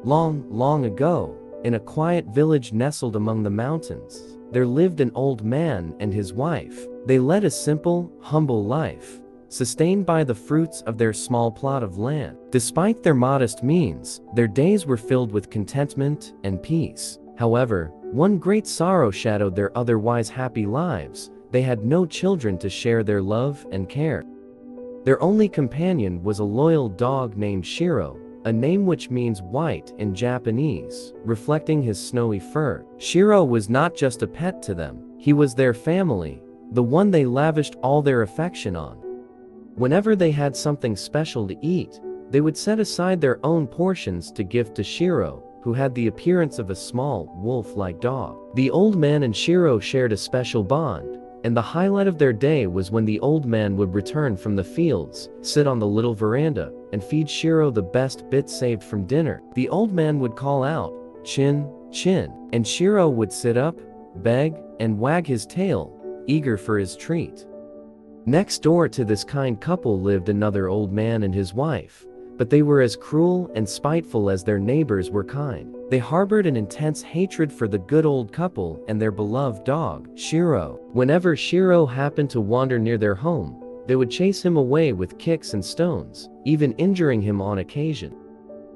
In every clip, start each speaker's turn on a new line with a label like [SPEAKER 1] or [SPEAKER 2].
[SPEAKER 1] Long, long ago, in a quiet village nestled among the mountains, there lived an old man and his wife. They led a simple, humble life, sustained by the fruits of their small plot of land. Despite their modest means, their days were filled with contentment and peace. However, one great sorrow shadowed their otherwise happy lives. They had no children to share their love and care. Their only companion was a loyal dog named Shiro, a name which means white in Japanese, reflecting his snowy fur. Shiro was not just a pet to them, he was their family, the one they lavished all their affection on. Whenever they had something special to eat, they would set aside their own portions to give to Shiro, who had the appearance of a small, wolf-like dog. The old man and Shiro shared a special bond, and the highlight of their day was when the old man would return from the fields, sit on the little veranda, and feed Shiro the best bits saved from dinner. The old man would call out, "Chin, chin," and Shiro would sit up, beg, and wag his tail, eager for his treat. Next door to this kind couple lived another old man and his wife, but they were as cruel and spiteful as their neighbors were kind. They harbored an intense hatred for the good old couple and their beloved dog, Shiro. Whenever Shiro happened to wander near their home, they would chase him away with kicks and stones, even injuring him on occasion.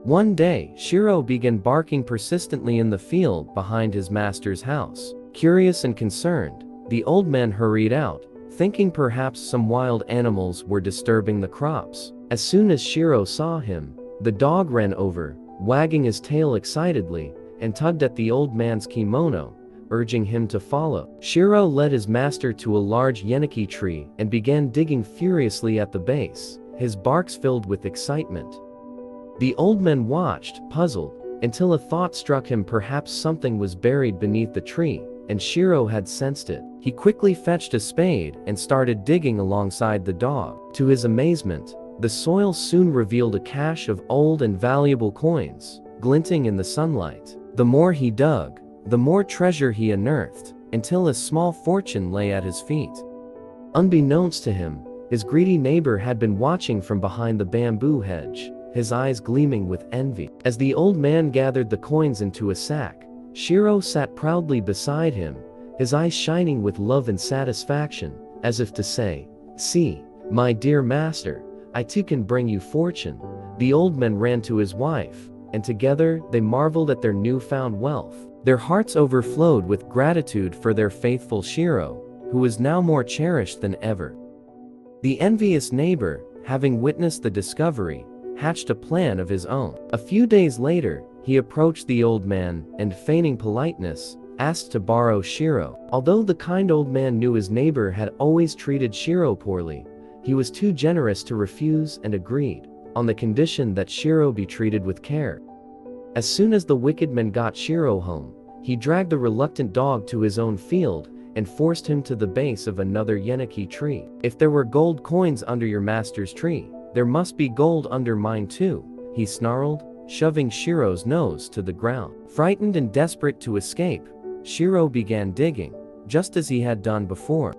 [SPEAKER 1] One day, Shiro began barking persistently in the field behind his master's house. Curious and concerned, the old man hurried out, thinking perhaps some wild animals were disturbing the crops. As soon as Shiro saw him, the dog ran over, wagging his tail excitedly, and tugged at the old man's kimono, urging him to follow. Shiro led his master to a large yenoki tree and began digging furiously at the base, his barks filled with excitement. The old man watched, puzzled, until a thought struck him: perhaps something was buried beneath the tree, and Shiro had sensed it. He quickly fetched a spade and started digging alongside the dog. To his amazement, the soil soon revealed a cache of old and valuable coins, glinting in the sunlight. The more he dug, the more treasure he unearthed, until a small fortune lay at his feet. Unbeknownst to him, his greedy neighbor had been watching from behind the bamboo hedge, his eyes gleaming with envy. As the old man gathered the coins into a sack, Shiro sat proudly beside him, his eyes shining with love and satisfaction, as if to say, "See, my dear master, I too can bring you fortune." The old man ran to his wife, and together they marveled at their newfound wealth. Their hearts overflowed with gratitude for their faithful Shiro, who was now more cherished than ever. The envious neighbor, having witnessed the discovery, hatched a plan of his own. A few days later, he approached the old man and, feigning politeness, asked to borrow Shiro. Although the kind old man knew his neighbor had always treated Shiro poorly, he was too generous to refuse and agreed, on the condition that Shiro be treated with care. As soon as the wicked man got Shiro home, he dragged the reluctant dog to his own field and forced him to the base of another yenoki tree. "If there were gold coins under your master's tree, there must be gold under mine too," he snarled, shoving Shiro's nose to the ground. Frightened and desperate to escape, Shiro began digging, just as he had done before.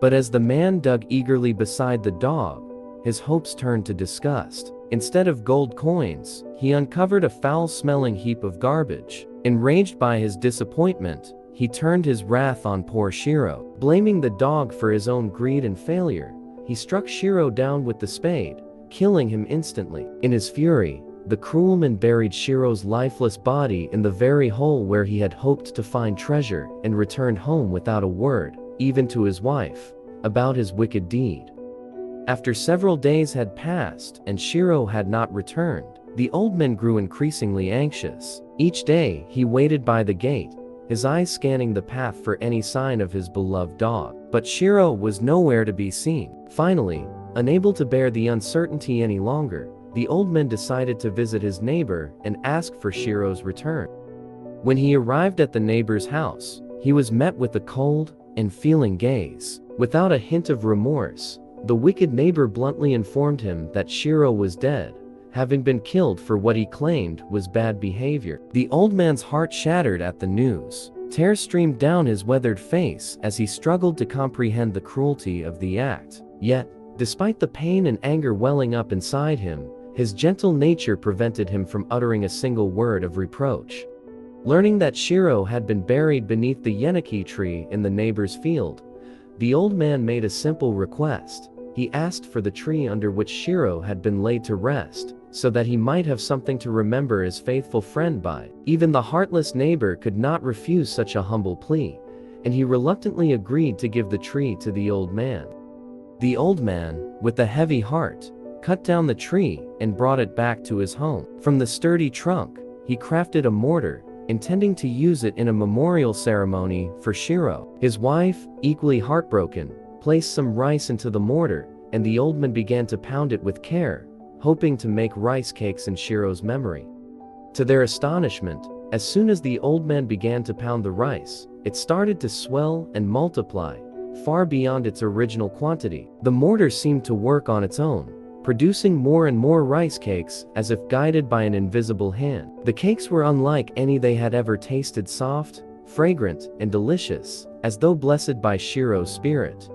[SPEAKER 1] But as the man dug eagerly beside the dog, his hopes turned to disgust. Instead of gold coins, he uncovered a foul-smelling heap of garbage. Enraged by his disappointment, he turned his wrath on poor Shiro. Blaming the dog for his own greed and failure, he struck Shiro down with the spade, killing him instantly. In his fury, the cruel man buried Shiro's lifeless body in the very hole where he had hoped to find treasure, and returned home without a word, even to his wife, about his wicked deed. After several days had passed and Shiro had not returned, the old man grew increasingly anxious. Each day, he waited by the gate, his eyes scanning the path for any sign of his beloved dog. But Shiro was nowhere to be seen. Finally, unable to bear the uncertainty any longer, the old man decided to visit his neighbor and ask for Shiro's return. When he arrived at the neighbor's house, he was met with a cold and feeling gaze. Without a hint of remorse, the wicked neighbor bluntly informed him that Shiro was dead, having been killed for what he claimed was bad behavior. The old man's heart shattered at the news. Tears streamed down his weathered face as he struggled to comprehend the cruelty of the act. Yet, despite the pain and anger welling up inside him, His gentle nature prevented him from uttering a single word of reproach. Learning that Shiro had been buried beneath the yenoki tree in the neighbor's field, the old man made a simple request. He asked for the tree under which Shiro had been laid to rest, so that he might have something to remember his faithful friend by. Even the heartless neighbor could not refuse such a humble plea, and he reluctantly agreed to give the tree to the old man. The old man, with a heavy heart, cut down the tree and brought it back to his home. From the sturdy trunk, he crafted a mortar, intending to use it in a memorial ceremony for Shiro. His wife, equally heartbroken, placed some rice into the mortar, and the old man began to pound it with care, hoping to make rice cakes in Shiro's memory. To their astonishment, as soon as the old man began to pound the rice, it started to swell and multiply, far beyond its original quantity. The mortar seemed to work on its own, producing more and more rice cakes as if guided by an invisible hand. The cakes were unlike any they had ever tasted, soft, fragrant, and delicious, as though blessed by Shiro's spirit.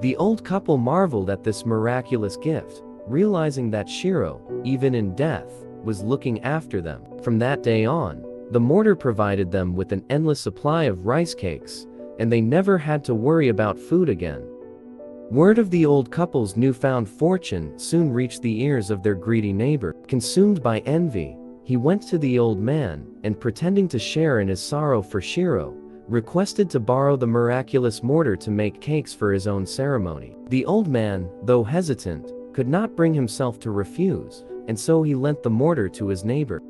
[SPEAKER 1] The old couple marveled at this miraculous gift, realizing that Shiro, even in death, was looking after them. From that day on, the mortar provided them with an endless supply of rice cakes, and they never had to worry about food again. Word of the old couple's newfound fortune soon reached the ears of their greedy neighbor. Consumed by envy, he went to the old man, and pretending to share in his sorrow for Shiro, requested to borrow the miraculous mortar to make cakes for his own ceremony. The old man, though hesitant, could not bring himself to refuse, and so he lent the mortar to his neighbor.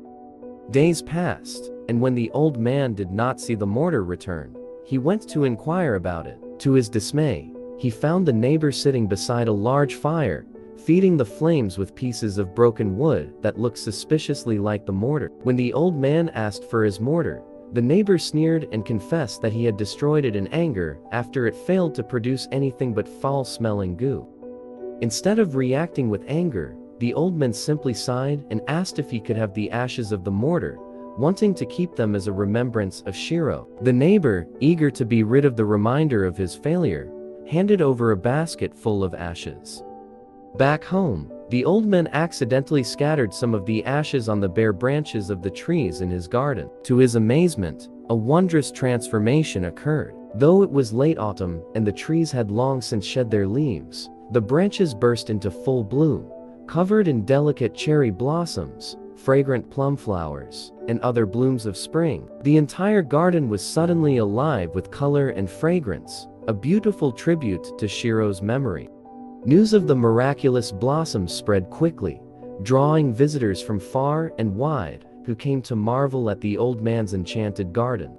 [SPEAKER 1] Days passed, and when the old man did not see the mortar return, he went to inquire about it. To his dismay, he found the neighbor sitting beside a large fire, feeding the flames with pieces of broken wood that looked suspiciously like the mortar. When the old man asked for his mortar, the neighbor sneered and confessed that he had destroyed it in anger after it failed to produce anything but foul-smelling goo. Instead of reacting with anger, the old man simply sighed and asked if he could have the ashes of the mortar, wanting to keep them as a remembrance of Shiro. The neighbor, eager to be rid of the reminder of his failure, handed over a basket full of ashes. Back home, the old man accidentally scattered some of the ashes on the bare branches of the trees in his garden. To his amazement, a wondrous transformation occurred. Though it was late autumn and the trees had long since shed their leaves, the branches burst into full bloom, covered in delicate cherry blossoms, fragrant plum flowers, and other blooms of spring. The entire garden was suddenly alive with color and fragrance, a beautiful tribute to Shiro's memory. News of the miraculous blossoms spread quickly, drawing visitors from far and wide who came to marvel at the old man's enchanted garden.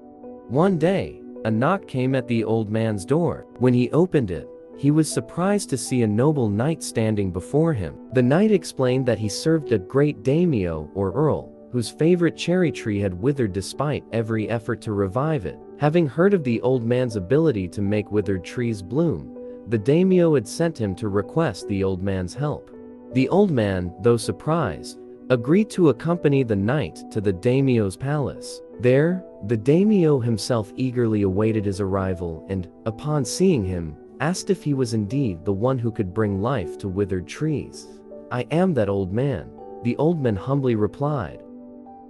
[SPEAKER 1] One day, a knock came at the old man's door. When he opened it, he was surprised to see a noble knight standing before him. The knight explained that he served a great daimyo or earl, whose favorite cherry tree had withered despite every effort to revive it. Having heard of the old man's ability to make withered trees bloom, the daimyo had sent him to request the old man's help. The old man, though surprised, agreed to accompany the knight to the daimyo's palace. There, the daimyo himself eagerly awaited his arrival and, upon seeing him, asked if he was indeed the one who could bring life to withered trees. "I am that old man," the old man humbly replied.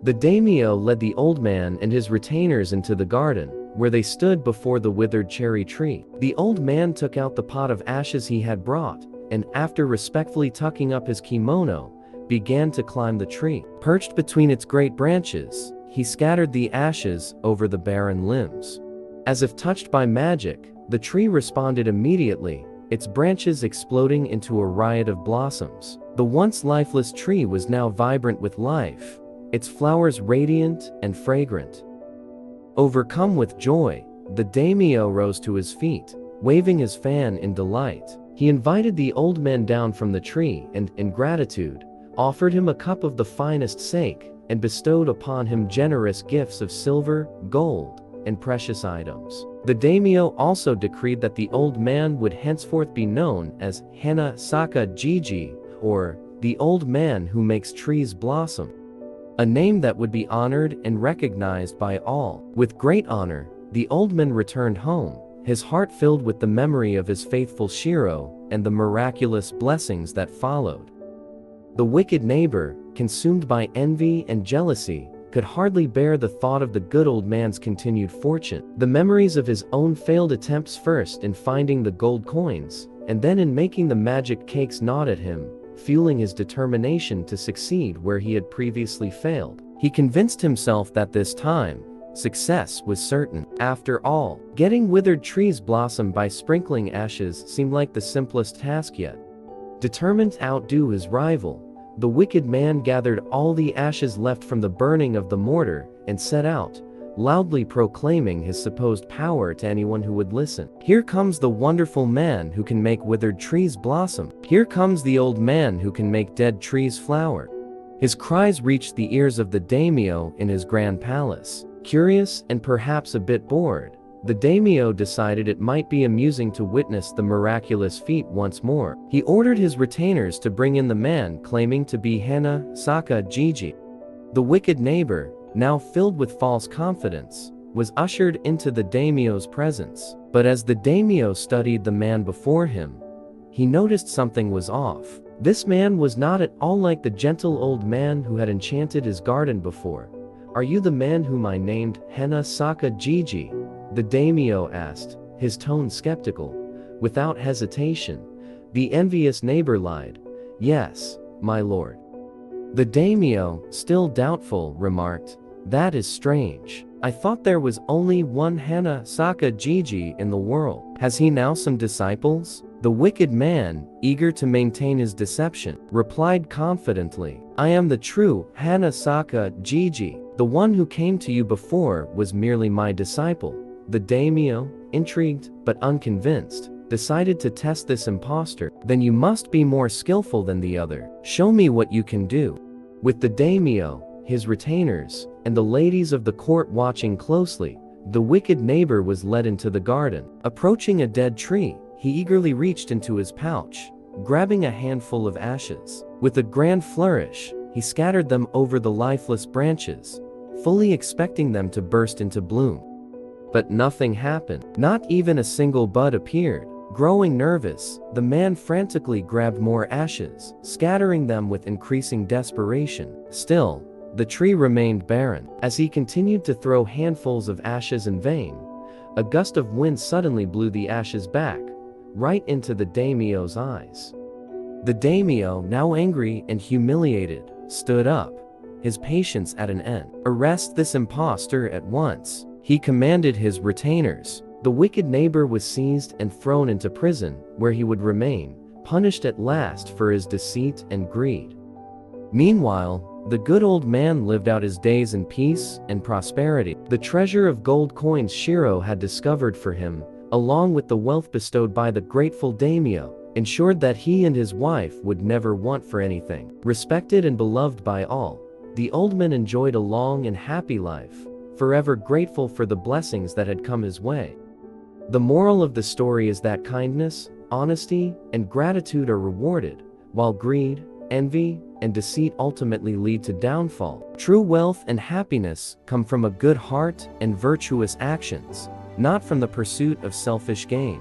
[SPEAKER 1] The daimyo led the old man and his retainers into the garden, where they stood before the withered cherry tree. The old man took out the pot of ashes he had brought, and after respectfully tucking up his kimono, began to climb the tree. Perched between its great branches, he scattered the ashes over the barren limbs. As if touched by magic, the tree responded immediately, its branches exploding into a riot of blossoms. The once lifeless tree was now vibrant with life, its flowers radiant and fragrant. Overcome with joy, the daimyo rose to his feet, waving his fan in delight. He invited the old man down from the tree and, in gratitude, offered him a cup of the finest sake, and bestowed upon him generous gifts of silver, gold, and precious items. The daimyo also decreed that the old man would henceforth be known as Hana-Saka-Jijii, or the old man who makes trees blossom, a name that would be honored and recognized by all. With great honor, the old man returned home, his heart filled with the memory of his faithful Shiro and the miraculous blessings that followed. The wicked neighbor, consumed by envy and jealousy, could hardly bear the thought of the good old man's continued fortune. The memories of his own failed attempts, first in finding the gold coins, and then in making the magic cakes, gnawed at him, fueling his determination to succeed where he had previously failed. He convinced himself that this time, success was certain. After all, getting withered trees blossom by sprinkling ashes seemed like the simplest task yet. Determined to outdo his rival, the wicked man gathered all the ashes left from the burning of the mortar and set out, loudly proclaiming his supposed power to anyone who would listen. Here comes the wonderful man who can make withered trees blossom. Here comes the old man who can make dead trees flower. His cries reached the ears of the daimyo in his grand palace. Curious and perhaps a bit bored, the daimyo decided it might be amusing to witness the miraculous feat once more. He ordered his retainers to bring in the man claiming to be Hana-Saka-Jijii. The wicked neighbor, now filled with false confidence, was ushered into the daimyo's presence. But as the daimyo studied the man before him, he noticed something was off. This man was not at all like the gentle old man who had enchanted his garden before. "Are you the man whom I named Hana-Saka-Jijii?" the daimyo asked, his tone skeptical. Without hesitation, the envious neighbor lied. "Yes, my lord." The daimyo, still doubtful, remarked, "That is strange. I thought there was only one Hana-Saka-Jijii in the world. Has he now some disciples?" The wicked man, eager to maintain his deception, replied confidently, "I am the true Hana-Saka-Jijii. The one who came to you before was merely my disciple." The daimyo, intrigued but unconvinced, decided to test this impostor. "Then you must be more skillful than the other. Show me what you can do." With the daimyo, his retainers, and the ladies of the court watching closely, the wicked neighbor was led into the garden. Approaching a dead tree, he eagerly reached into his pouch, grabbing a handful of ashes. With a grand flourish, he scattered them over the lifeless branches, fully expecting them to burst into bloom. But nothing happened. Not even a single bud appeared. Growing nervous, the man frantically grabbed more ashes, scattering them with increasing desperation. Still, the tree remained barren. As he continued to throw handfuls of ashes in vain, a gust of wind suddenly blew the ashes back, right into the daimyo's eyes. The daimyo, now angry and humiliated, stood up, his patience at an end. "Arrest this impostor at once," he commanded his retainers. The wicked neighbor was seized and thrown into prison, where he would remain, punished at last for his deceit and greed. Meanwhile, the good old man lived out his days in peace and prosperity. The treasure of gold coins Shiro had discovered for him, along with the wealth bestowed by the grateful daimyo, ensured that he and his wife would never want for anything. Respected and beloved by all, the old man enjoyed a long and happy life, forever grateful for the blessings that had come his way. The moral of the story is that kindness, honesty, and gratitude are rewarded, while greed, envy, and deceit ultimately lead to downfall. True wealth and happiness come from a good heart and virtuous actions, not from the pursuit of selfish gain.